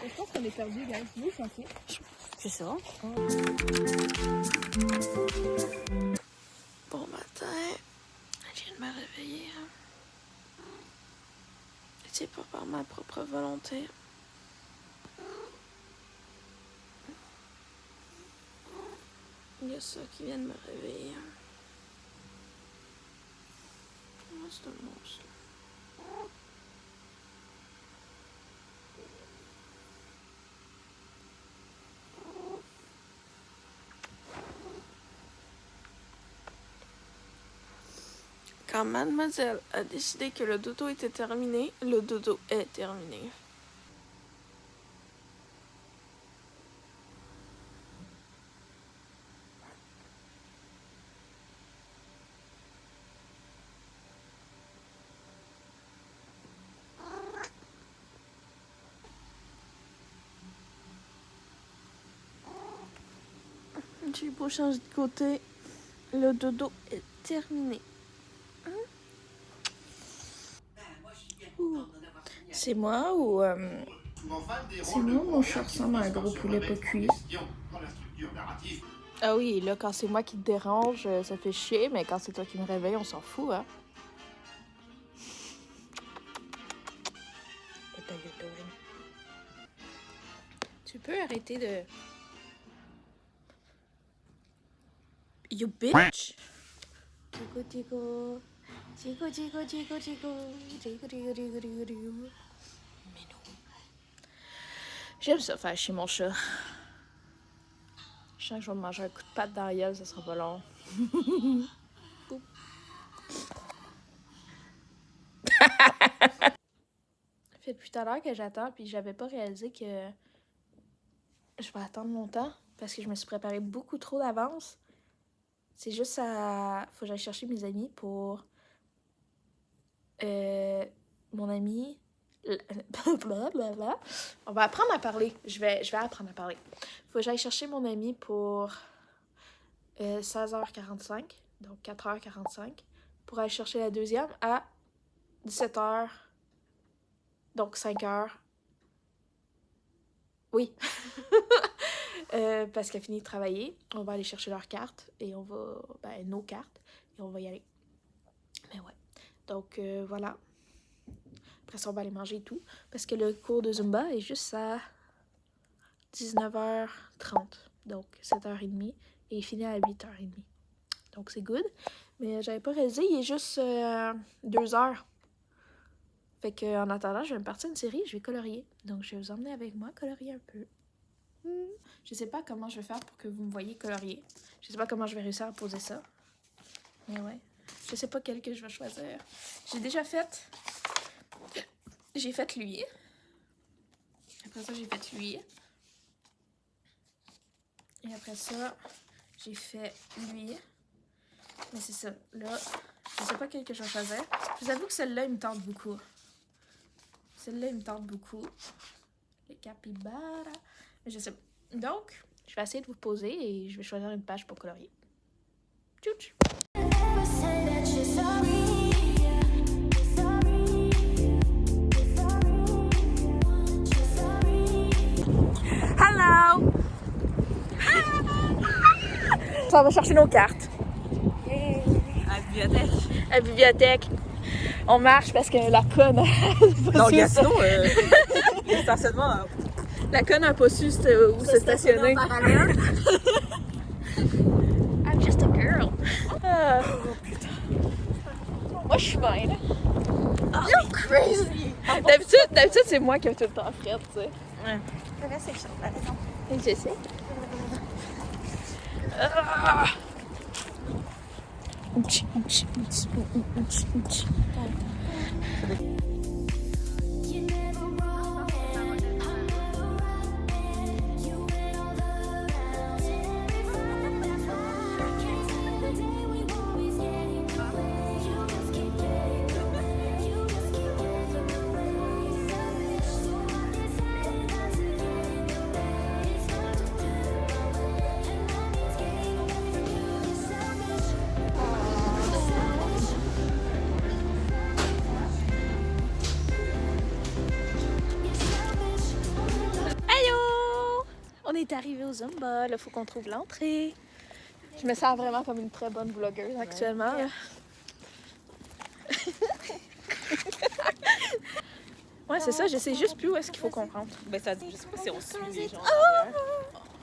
Je pense qu'on est perdu, guys. Nous, je suis Je sais pas. Bon matin. Je viens de me réveiller. C'est pas par ma propre volonté. Il y a ça qui vient de me réveiller. Comment c'est un monstre? Quand mademoiselle a décidé que le dodo était terminé, le dodo est terminé. J'ai beau changer de côté, le dodo est terminé. C'est moi ou c'est moi ou mon chat ressemble à un gros poulet pas cuit? Ah oui, là, quand c'est moi qui te dérange, ça fait chier, mais quand c'est toi qui me réveille, on s'en fout, hein? Tu peux arrêter de... You bitch! Tico, tico. Tico, tico, tico, tico. Tico, tico, tico, tico, tico. Mais non. J'aime ça faire chez mon chat. Je sens que je vais me manger un coup de patte dans la gueule, ça sera pas long. Ça fait depuis tout à l'heure que j'attends, puis j'avais pas réalisé que je vais attendre longtemps parce que je me suis préparée beaucoup trop d'avance. C'est juste à... Faut que j'aille chercher mes amis pour... Mon ami... Blablabla. On va apprendre à parler. Je vais apprendre à parler. Faut que j'aille chercher mon ami pour 16h45, donc 4h45, pour aller chercher la deuxième à 17h, donc 5h. Oui. Parce qu'elle finit de travailler. On va aller chercher leurs cartes et on va... Ben, nos cartes. Et on va y aller. Mais ouais. Donc, voilà. Après ça, on va aller manger et tout. Parce que le cours de Zumba est juste à 19h30. Donc, 7h30. Et il finit à 8h30. Donc, c'est good. Mais j'avais pas réalisé, il est juste 2 heures. Fait que en attendant, je vais me partir une série, je vais colorier. Donc, je vais vous emmener avec moi colorier un peu. Je sais pas comment je vais faire pour que vous me voyez colorier. Je sais pas comment je vais réussir à poser ça. Mais ouais. Je sais pas quel que je vais choisir. J'ai déjà fait... J'ai fait lui. Après ça, j'ai fait lui. Et après ça, j'ai fait lui. Mais c'est ça. Là, je sais pas quel que je vais choisir. Je vous avoue que celle-là, il me tente beaucoup. Celle-là, il me tente beaucoup. Les capybaras. Mais je sais pas. Donc, je vais essayer de vous poser et je vais choisir une page pour colorier. Tchouch! Hello! Ça va chercher nos cartes. à la bibliothèque. À la bibliothèque. On marche parce que la conne... Non, sinon, le stationnement... La conne n'a pas su où se stationner. I'm just a girl. Oh putain. Moi, je suis bien, là. Oh, you're crazy! D'habitude, c'est moi qui ai tout le temps frette, tu sais. Ouais. Le reste, c'est chaud, par exemple. Et je sais. Ah. est arrivé au Zumba. Là, faut qu'on trouve l'entrée. Je me sens vraiment comme une très bonne vlogueuse actuellement. Là. Ouais, c'est ça. Je sais juste plus où est-ce qu'il faut qu'on rentre. Ben, ça, je sais pas si on suit les gens.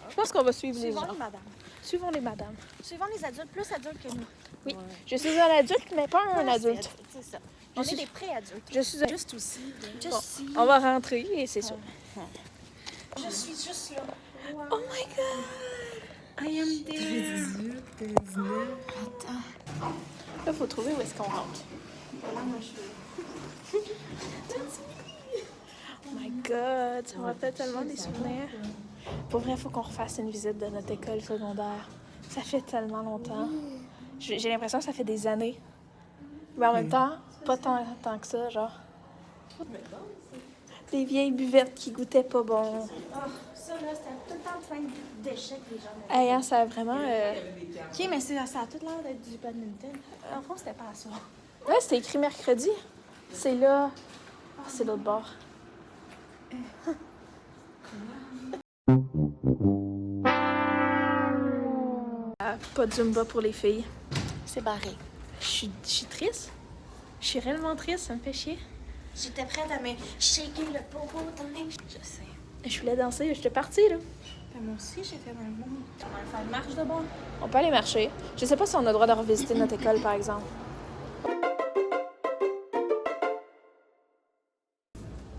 Je pense qu'on va suivre les Suivons gens. les madames. Suivons les madames. Suivons les adultes, plus adultes que nous. Oui. Je suis un adulte, mais pas un adulte. C'est ça. On suis- est des pré-adultes. Je suis un... Juste aussi. Bon, on va rentrer et c'est ça. Je suis juste là. Oh my god! I am there. 18, 19. Là, faut trouver où est-ce qu'on rentre. Voilà, moi, je suis... Oh my god, ça me rappelle tellement des souvenirs. Pour vrai, il faut qu'on refasse une visite de notre école secondaire. Ça fait tellement longtemps. J'ai l'impression que ça fait des années. Mais en même temps, pas tant que ça, genre. Des vieilles buvettes qui goûtaient pas bon. Ça, là, c'était tout le temps plein d'échecs, les gens. Hey, hein, ça a vraiment... OK, mais ça a tout l'air d'être du badminton. En fond, c'était pas ça. Ouais, c'était écrit mercredi. C'est là. Ah, c'est l'autre bord. Pas de Zumba pour les filles. C'est barré. Je suis triste. Je suis réellement triste, ça me fait chier. J'étais prête à me shaker le popo tellement. Je sais. Je voulais danser, j'étais partie, là. Ben, moi aussi, j'ai fait dans le monde. On va faire une marche de bord. On peut aller marcher. Je sais pas si on a le droit de revisiter notre école, par exemple.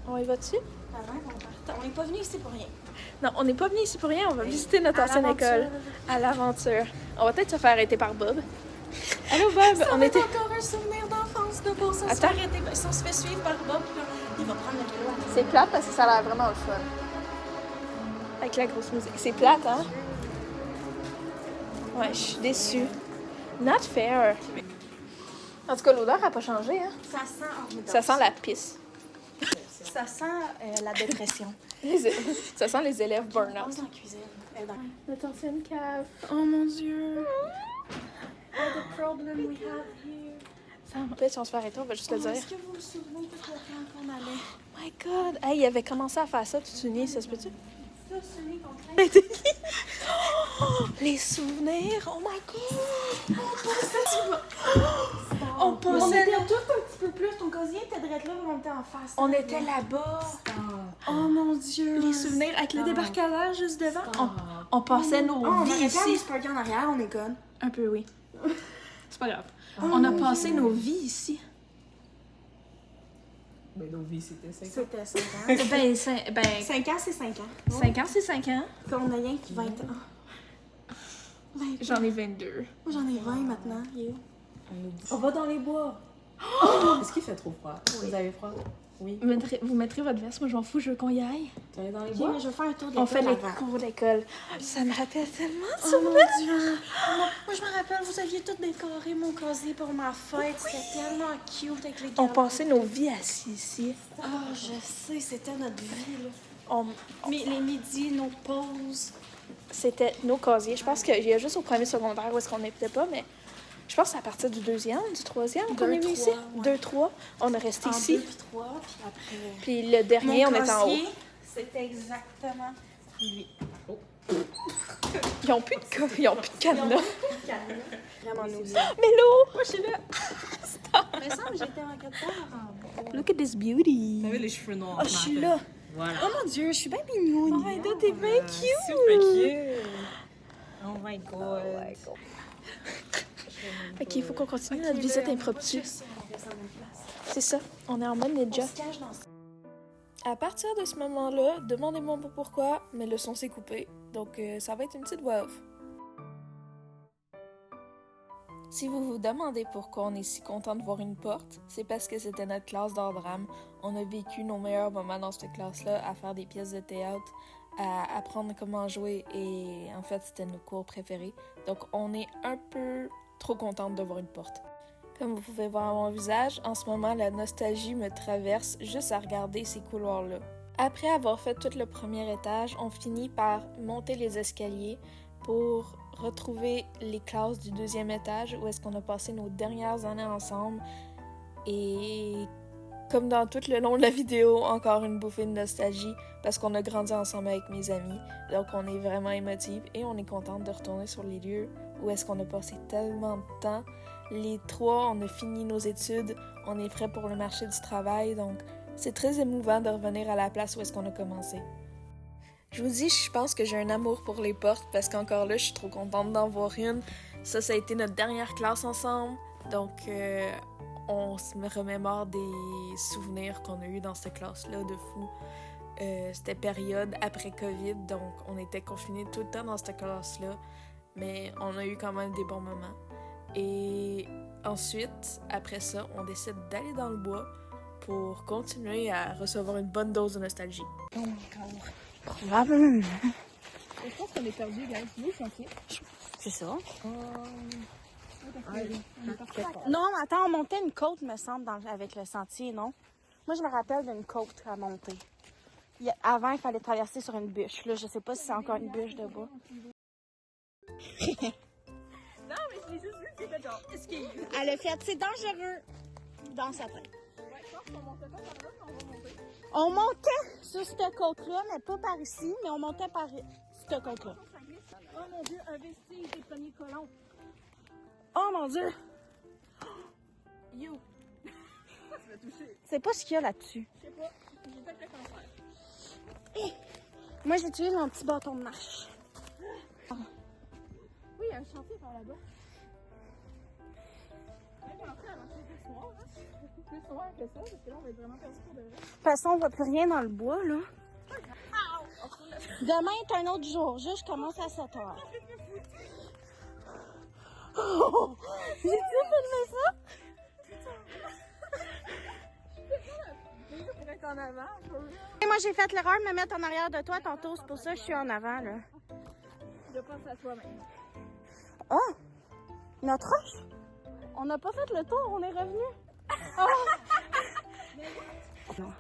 On y va-tu? Avant qu'on parte. On n'est pas venu ici pour rien. Non, on n'est pas venu ici pour rien, on va visiter notre ancienne école. À l'aventure. On va peut-être se faire arrêter par Bob. Allô, Bob! Ça on va était... être encore un souvenir d'enfance de pour ça. Attends. Si on se fait suivre par Bob, là, il va prendre le vélo. C'est plate parce que ça a l'air vraiment le fun. Avec la grosse musique. C'est plate, hein? Ouais, je suis déçue. Not fair. En tout cas, l'odeur n'a pas changé, hein? Ça sent hors Ça sent la pisse. Ça sent la dépression. Ça sent les élèves On burn-out. passe dans la cuisine. Notre ancienne cave. Oh mon Dieu. All the problem we have here. Ça m'empêche, si on se fait arrêter, on va juste le dire. Est-ce que vous vous souvenez de quand on allait? Oh my god! Hey, il avait commencé à faire ça tout uni, ça se peut-tu? Ça, celui qu'on traite. Oh, les souvenirs! Oh my god! On passait tout un petit peu plus. Ton casier était direct là, mais on était en face. On était là-bas. Oh mon Dieu. Les souvenirs avec le débarcadère juste devant. On passait nos on vies aurait pu aller ici. se parquer en arrière, on est conne. Un peu, oui. C'est pas grave. On a passé nos vies ici. Ben, nos vies, c'était 5 ans. C'était 5 ans. Ben, 5 ans, c'est 5 ans. 5 ans, c'est 5 ans. Puis on a rien qui 20 ans. 20 ans. J'en ai 22. Moi, j'en ai 20 maintenant. You. On va dans les bois. Est-ce qu'il fait trop froid? Vous avez froid? Oui. Vous mettrez votre veste, moi je m'en fous, je veux qu'on y aille. Tu es dans les Ok, bois? mais je vais faire un tour de On fait les avant. cours d'école. Ça me rappelle tellement de Oh ça. mon Dieu! Moi, je me rappelle, vous aviez tout décoré mon casier pour ma fête. C'était tellement cute avec les On gars. passait nos vies assis ici. Ah, je sais, c'était notre vie, là. On- Mais les midis, nos pauses. C'était nos casiers. Je pense qu'il y a juste au premier secondaire où est-ce qu'on n'était pas, mais je pense que c'est à partir du deuxième, du troisième qu'on est venu Deux, ici. trois, ouais. 2, 3. On est resté En ici. 2 puis 3, puis après... Puis le dernier, on était en haut. casier, c'était exactement lui. Ils ont plus de cadenas. Vraiment nous. Mélo! Moi, je suis là. Mais ça, j'étais en 4 heures. Look at this beauty. T'avais les cheveux noirs. Oh, je suis là. Voilà. Oh mon Dieu, je suis bien mignonne. Oh my god, t'es bien cute. Super cute. Oh my god. Ok, il faut qu'on continue notre visite impromptue. C'est ça, on est en mode On ninja. se cache dans ce... À partir de ce moment-là, demandez-moi pas pourquoi, mais le son s'est coupé. Donc ça va être une petite voix off. Si vous vous demandez pourquoi on est si content de voir une porte, c'est parce que c'était notre classe d'art drame. On a vécu nos meilleurs moments dans cette classe-là, à faire des pièces de théâtre, à apprendre comment jouer, et en fait, c'était nos cours préférés. Donc on est un peu trop contente de voir une porte. Comme vous pouvez voir à mon visage, en ce moment, la nostalgie me traverse juste à regarder ces couloirs-là. Après avoir fait tout le premier étage, on finit par monter les escaliers pour retrouver les classes du deuxième étage où est-ce qu'on a passé nos dernières années ensemble. Et Comme dans tout le long de la vidéo, encore une bouffée de nostalgie parce qu'on a grandi ensemble avec mes amis. Donc on est vraiment émotive et on est contente de retourner sur les lieux où est-ce qu'on a passé tellement de temps. Les trois, on a fini nos études, on est prêts pour le marché du travail, donc c'est très émouvant de revenir à la place où est-ce qu'on a commencé. Je vous dis, je pense que j'ai un amour pour les portes parce qu'encore là, je suis trop contente d'en voir une. Ça a été notre dernière classe ensemble, donc on se remémore des souvenirs qu'on a eus dans cette classe-là de fou. C'était période après COVID, donc on était confinés tout le temps dans cette classe-là, mais on a eu quand même des bons moments. Et ensuite, après ça, on décide d'aller dans le bois pour continuer à recevoir une bonne dose de nostalgie. Oh my god. Probablement. Je pense qu'on est perdu, guys. Vous, chantier? C'est ça. Non, attends, on montait une côte, me semble, avec le sentier, non? Moi, je me rappelle d'une côte à monter. Avant, il fallait traverser sur une bûche. Là, je sais pas si c'est encore une bûche de bois. Non, mais je l'ai juste vu, c'est fait genre, Elle a fait, c'est dangereux dans sa tête. Ouais, je pense qu'on montait pas par là, mais on va monter. On montait sur cette côte-là, mais pas par ici, mais on montait par cette côte-là. Oh mon Dieu, un vestige des premiers colons. Oh mon Dieu! You! Tu m'as touché. C'est pas ce qu'il y a là-dessus. Je sais pas, j'ai fait le cancer. Moi, j'utilise mon petit bâton de marche. Oui, il y a un chantier par là-bas. Même rentrer avant que ce soir, hein? Plus soir que ça, parce que là, on va être vraiment perdu pour de vrai. De toute façon, on voit plus rien dans le bois, là. Demain est un autre jour. Juste, je commence à 7h. Oh! J'ai-tu filmé ça? Pour être en avant, Et moi, j'ai fait l'erreur de me mettre en arrière de toi tantôt. C'est pour ça que je suis en avant, là. je pense à toi-même. Oh! Notre roche? On n'a pas fait le tour, on est revenu. Non.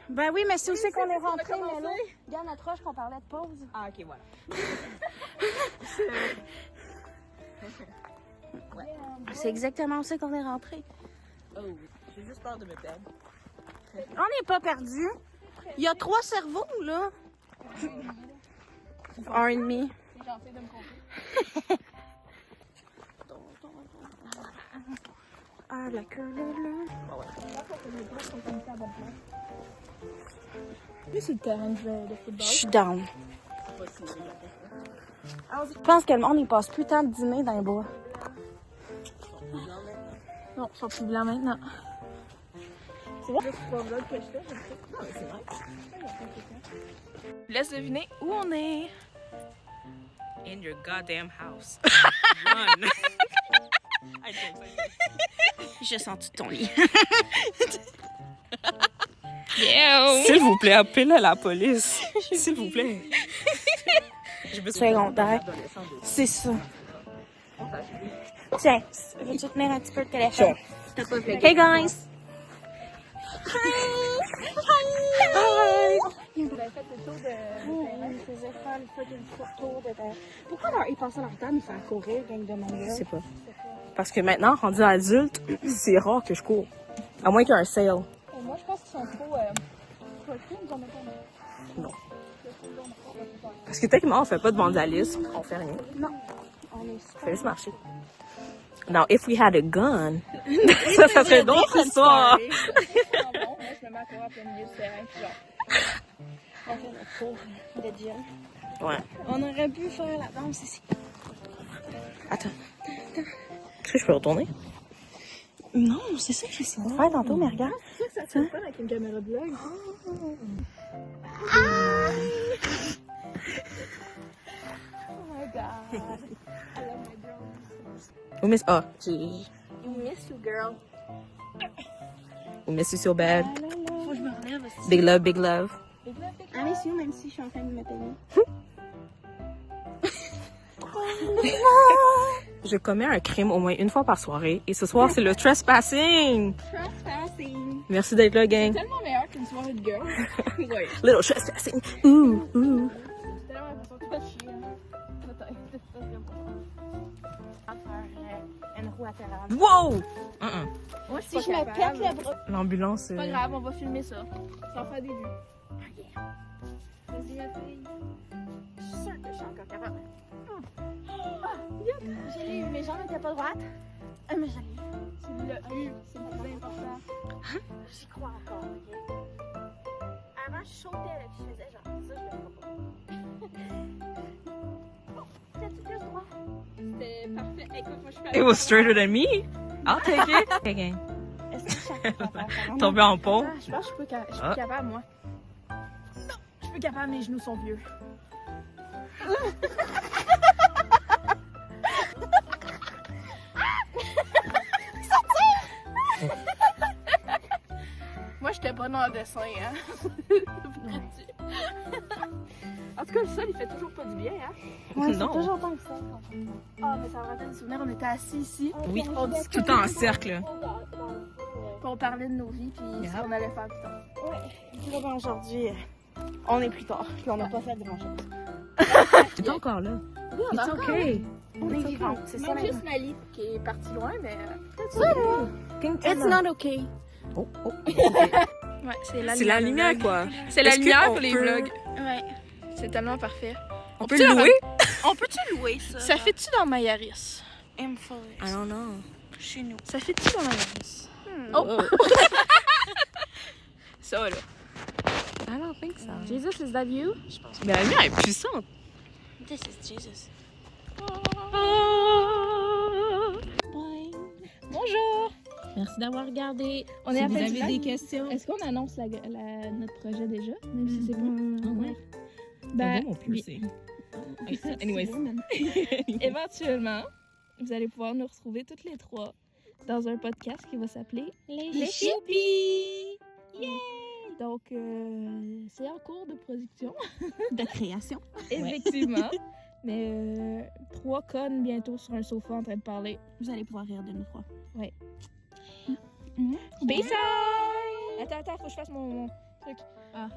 Ben oui, mais c'est aussi qu'on est rentré, mais là, regarde notre roche qu'on parlait de pause. Ah, ok, voilà. C'est exactement aussi qu'on est rentré. Oh, j'ai juste peur de me perdre. On n'est pas perdu. Il y a 3 cerveaux, là. R&B. C'est gentil de me compter. Ah, la queue, là. Lui, c'est le terrain de Je football. suis down. Je pense que le monde, il passe plus tant de dîner dans les bois. Non, ils sont plus blancs maintenant. C'est vrai? Laisse deviner où on est. In your goddamn house. Run. Je sens tout ton lit. S'il vous plaît, appelez la police. S'il vous plaît. Secondaire. C'est ça. Tiens, veux-tu tenir un petit peu le téléphone? Hey guys! Hi! Vous avez fait le tour de... Ils faisaient faire le fucking tour de terre. Pourquoi ils passaient leur temps à me faire courir, gang de mon gars? Je sais pas. Parce que maintenant, rendu adulte, c'est rare que je cours. À moins qu'il y ait un sale. Moi, je pense qu'ils sont trop... nous en mettons. Non. Parce que techniquement, on fait pas de vandalisme. On fait rien. Non. On est On fait juste marcher. Now, if we had a gun, ça serait d'autres histoires. Moi, je me mets à courir en plein milieu du terrain, puis genre... On fait notre tour de gym. Ouais. On aurait pu faire la danse ici. Attends. Est-ce que je peux retourner? Non, c'est ça que j'ai essayé de faire tantôt, mais regarde. Ça se fait pas avec une caméra de vlog. Oh my god. I love my drones. We miss... Ah, You miss you, girl. we miss you so bad. Faut que je me relève aussi. Big love, big love. I miss you, même si je suis en train de me payer. Je commets un crime au moins une fois par soirée. Et ce soir, c'est le trespassing. Trespassing. Merci d'être là, gang. Tellement meilleur qu'une soirée de girl. Ouais. Little trespassing. Ooh, ooh. C'est tellement l'impression que tu vas chier. Peut-être. Ça serait bon. On va faire une roue à terre. Wow! Moi, je suis Si pas je me capable. pète le bras. L'ambulance. C'est pas grave, on va filmer ça. Ça va faire des vues. Vas-y, ma fille. Je suis sûre que je suis encore capable. Je l'ai eu, mes jambes n'étaient pas droites. Mais je l'ai eu. C'est le U, c'est le plus important. J'y crois encore, ok? Avant, je sautais là, puis je faisais genre ça, je le ferais pas. Bon, t'as-tu plus droit? C'était parfait. Écoute, moi, je suis pas It was straighter than me. I'll take it. Okay. Est-ce que je suis capable de faire ça? Tombé en pont. Ah, je pense que je suis plus capable, moi. Non, je suis plus capable, mes genoux sont vieux. Moi, j'étais bonne en dessin, hein. En tout cas, le sol, il fait toujours pas du bien, hein. Ouais, Non. c'est toujours pas que ça. Ah, mais ça me rappelle des souvenirs, on était assis ici. Oui. On discutait, Tout en cercle. puis on parlait de nos vies, puis ce qu'on allait faire plus tard. Puis là, ben, aujourd'hui, on est plus tard, puis on n'a pas fait grand-chose. T'es encore là. Oui, on It's a okay. On est vivants, c'est ça. Même juste Mali qui est partie loin, mais It's not okay. Oh, oh. ouais, c'est la C'est la lumière, quoi. C'est la Est-ce lumière qu'on pour les peut- vlogs. Ouais. C'est tellement parfait. On peut le louer? On peut-tu louer ça? Ça fait-tu dans ma Yaris? Il me faut I don't know. chez nous. Ça fait-tu dans ma Yaris? Oh! Ça, là. I don't think so. Jesus, is that you? Mais la lumière est puissante. This is Jesus. Bonjour! Merci d'avoir regardé. On est Si à vous avez Festival. des questions. Est-ce qu'on annonce notre projet déjà? Même si c'est pas... Ah ouais? Ben, Mon oui. piercing. Anyways. Éventuellement, vous allez pouvoir nous retrouver toutes les trois dans un podcast qui va s'appeler Les Chippies! Donc, c'est en cours de production. De création. Effectivement. Mais 3 connes bientôt sur un sofa en train de parler. Vous allez pouvoir rire de nous trois. Peace out! Attends, faut que je fasse mon truc. Ah.